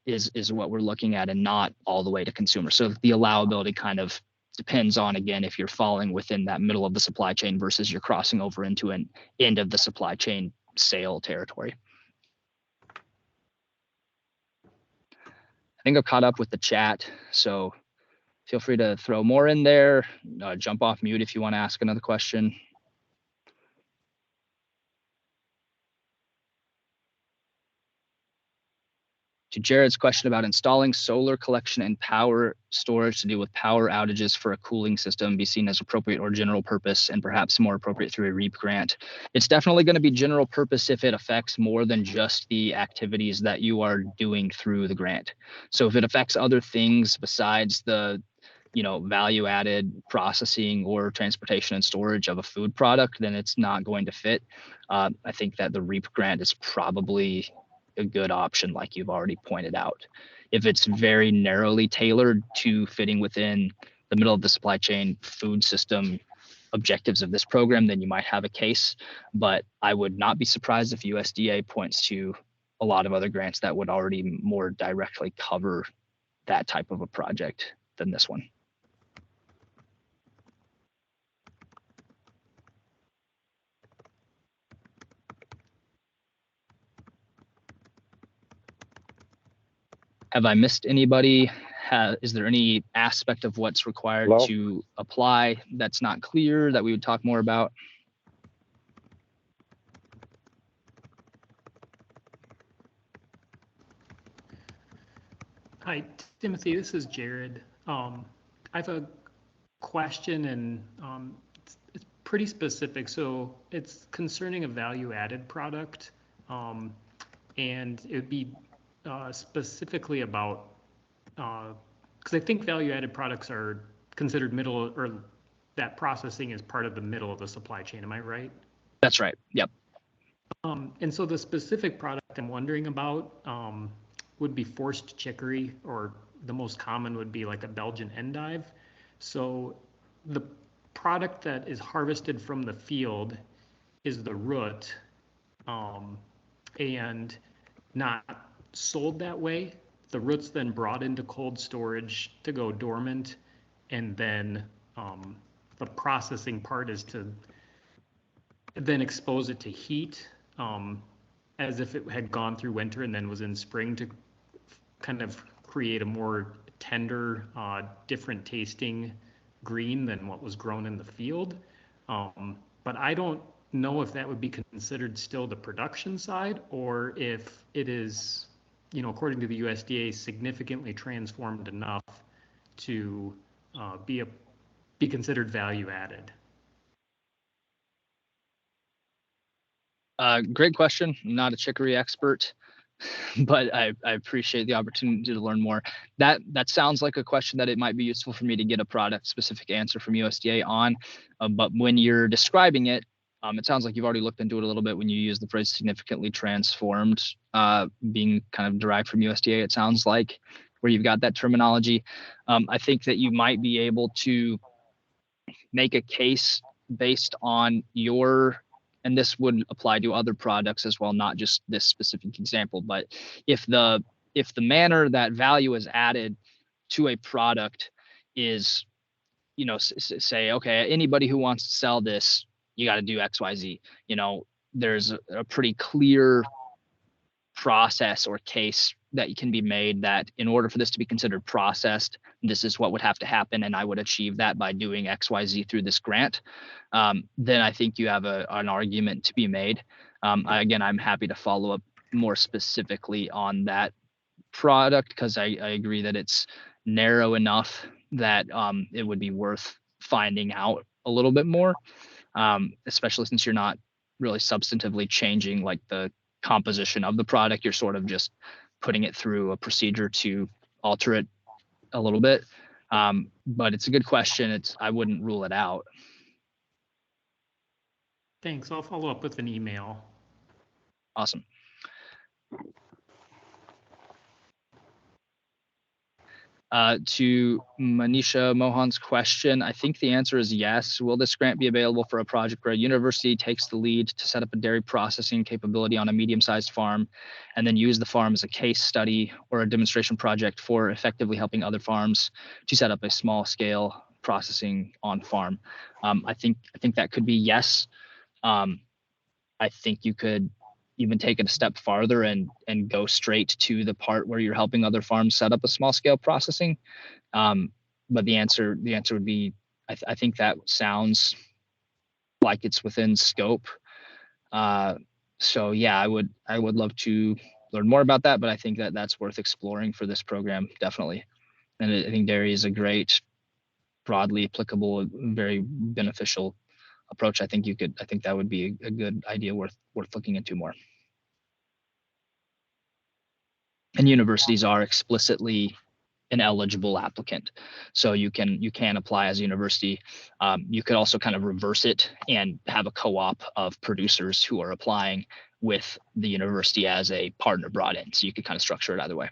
is what we're looking at, and not all the way to consumer. So the allowability kind of depends on, again, if you're falling within that middle of the supply chain versus you're crossing over into an end of the supply chain sale territory. I think I've caught up with the chat, so feel free to throw more in there. Jump off mute if you want to ask another question. To Jared's question about installing solar collection and power storage to deal with power outages for a cooling system be seen as appropriate or general purpose, and perhaps more appropriate through a REAP grant. It's definitely going to be general purpose if it affects more than just the activities that you are doing through the grant. So if it affects other things besides the value added processing or transportation and storage of a food product, then it's not going to fit. I think that the REAP grant is probably a good option, like you've already pointed out. If it's very narrowly tailored to fitting within the middle of the supply chain food system objectives of this program, then you might have a case. But I would not be surprised if USDA points to a lot of other grants that would already more directly cover that type of a project than this one. Have I missed anybody? Is there any aspect of what's required Hello? to apply that's not clear that we would talk more about? Hi, Timothy, this is Jared. I have a question and it's pretty specific. So it's concerning a value-added product, and it would be specifically about, because I think value-added products are considered middle, or that processing is part of the middle of the supply chain. Am I right? That's right. Yep. And so the specific product I'm wondering about would be forced chicory, or the most common would be like a Belgian endive. So the product that is harvested from the field is the root, and not sold that way. The root's then brought into cold storage to go dormant, and then the processing part is to then expose it to heat, as if it had gone through winter and then was in spring, to kind of create a more tender, different tasting green than what was grown in the field. But I don't know if that would be considered still the production side, or if it is, according to the USDA, significantly transformed enough to be considered value added. Great question. I'm not a chicory expert, but I appreciate the opportunity to learn more. That sounds like a question that it might be useful for me to get a product specific answer from USDA on. But when you're describing it, it sounds like you've already looked into it a little bit when you use the phrase significantly transformed, being kind of derived from USDA, it sounds like, where you've got that terminology. I think that you might be able to make a case based on your, and this would apply to other products as well, not just this specific example, but if the manner that value is added to a product is, say, okay, anybody who wants to sell this, you got to do XYZ. There's a pretty clear process or case that can be made that in order for this to be considered processed, this is what would have to happen, and I would achieve that by doing XYZ through this grant. Then I think you have an argument to be made. Again, I'm happy to follow up more specifically on that product, because I agree that it's narrow enough that it would be worth finding out a little bit more, especially since you're not really substantively changing like the composition of the product. You're sort of just putting it through a procedure to alter it a little bit. But it's a good question. I wouldn't rule it out. Thanks. I'll follow up with an email. Awesome. To Manisha Mohan's question, I think the answer is yes. Will this grant be available for a project where a university takes the lead to set up a dairy processing capability on a medium-sized farm, and then use the farm as a case study or a demonstration project for effectively helping other farms to set up a small-scale processing on farm? I think that could be yes. I think you could even take it a step farther and go straight to the part where you're helping other farms set up a small scale processing. But the answer would be, I think that sounds like it's within scope. So yeah, I would love to learn more about that, but I think that that's worth exploring for this program, definitely. And I think dairy is a great, broadly applicable, very beneficial approach. I think that would be a good idea worth looking into more. And universities are explicitly an eligible applicant, so you can apply as a university. You could also kind of reverse it and have a co-op of producers who are applying with the university as a partner brought in. So you could kind of structure it either way.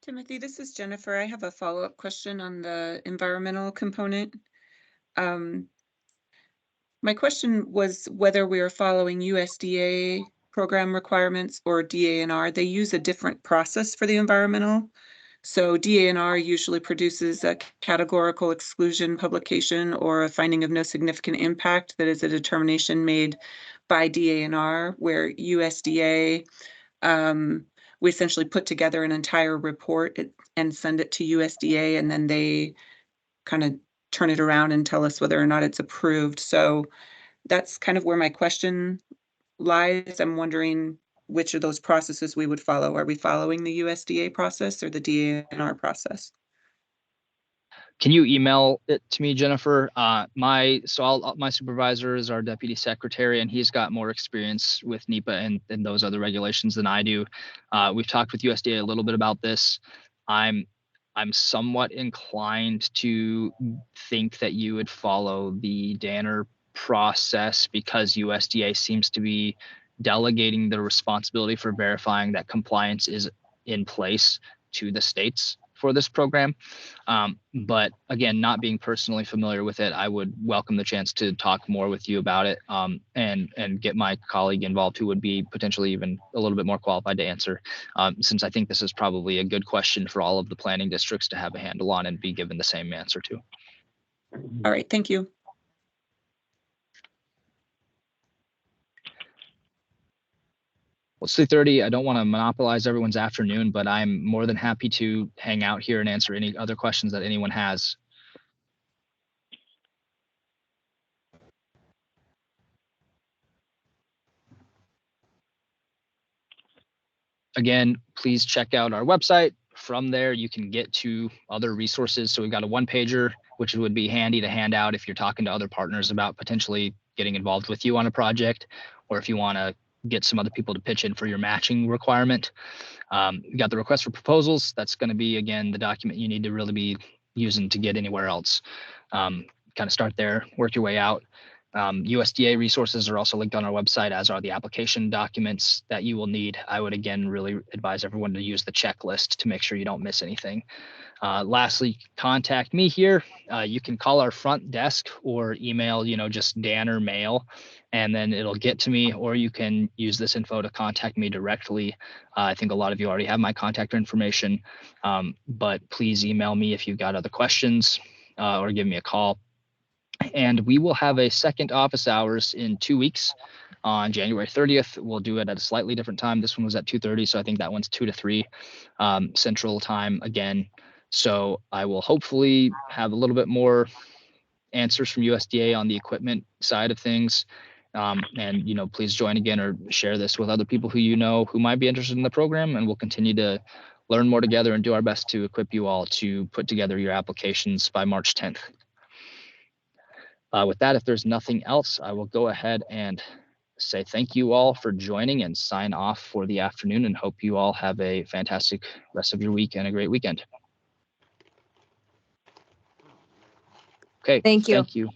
Timothy, this is Jennifer. I have a follow-up question on the environmental component. My question was whether we are following USDA program requirements or DANR. They use a different process for the environmental. So DANR usually produces a categorical exclusion publication or a finding of no significant impact that is a determination made by DANR, where USDA, we essentially put together an entire report and send it to USDA, and then they kind of turn it around and tell us whether or not it's approved. So that's kind of where my question lies. I'm wondering which of those processes we would follow. Are we following the USDA process or the DANR process? Can you email it to me, Jennifer? My supervisor is our deputy secretary, and he's got more experience with NEPA and those other regulations than I do. We've talked with USDA a little bit about this. I'm somewhat inclined to think that you would follow the DANR process because USDA seems to be delegating the responsibility for verifying that compliance is in place to the states for this program. But again, not being personally familiar with it, I would welcome the chance to talk more with you about it, and get my colleague involved who would be potentially even a little bit more qualified to answer, since I think this is probably a good question for all of the planning districts to have a handle on and be given the same answer to. All right, thank you. Well, it's 3:30. I don't want to monopolize everyone's afternoon, but I'm more than happy to hang out here and answer any other questions that anyone has. Again, please check out our website. From there, you can get to other resources. So we've got a one-pager, which would be handy to hand out if you're talking to other partners about potentially getting involved with you on a project, or if you want to get some other people to pitch in for your matching requirement. We got the request for proposals. That's going to be, again, the document you need to really be using to get anywhere else. Kind of start there, work your way out. USDA resources are also linked on our website, as are the application documents that you will need. I would, again, really advise everyone to use the checklist to make sure you don't miss anything. Lastly, contact me here. You can call our front desk or email, just DANR mail, and then it'll get to me, or you can use this info to contact me directly. I think a lot of you already have my contact information, but please email me if you've got other questions, or give me a call. And we will have a second office hours in 2 weeks on January 30th. We'll do it at a slightly different time. This one was at 2:30, so I think that one's 2 to 3 Central Time again. So I will hopefully have a little bit more answers from USDA on the equipment side of things. And please join again or share this with other people who might be interested in the program, and we'll continue to learn more together and do our best to equip you all to put together your applications by March 10th. With that, if there's nothing else, I will go ahead and say thank you all for joining and sign off for the afternoon, and hope you all have a fantastic rest of your week and a great weekend. Okay. Thank you. Thank you.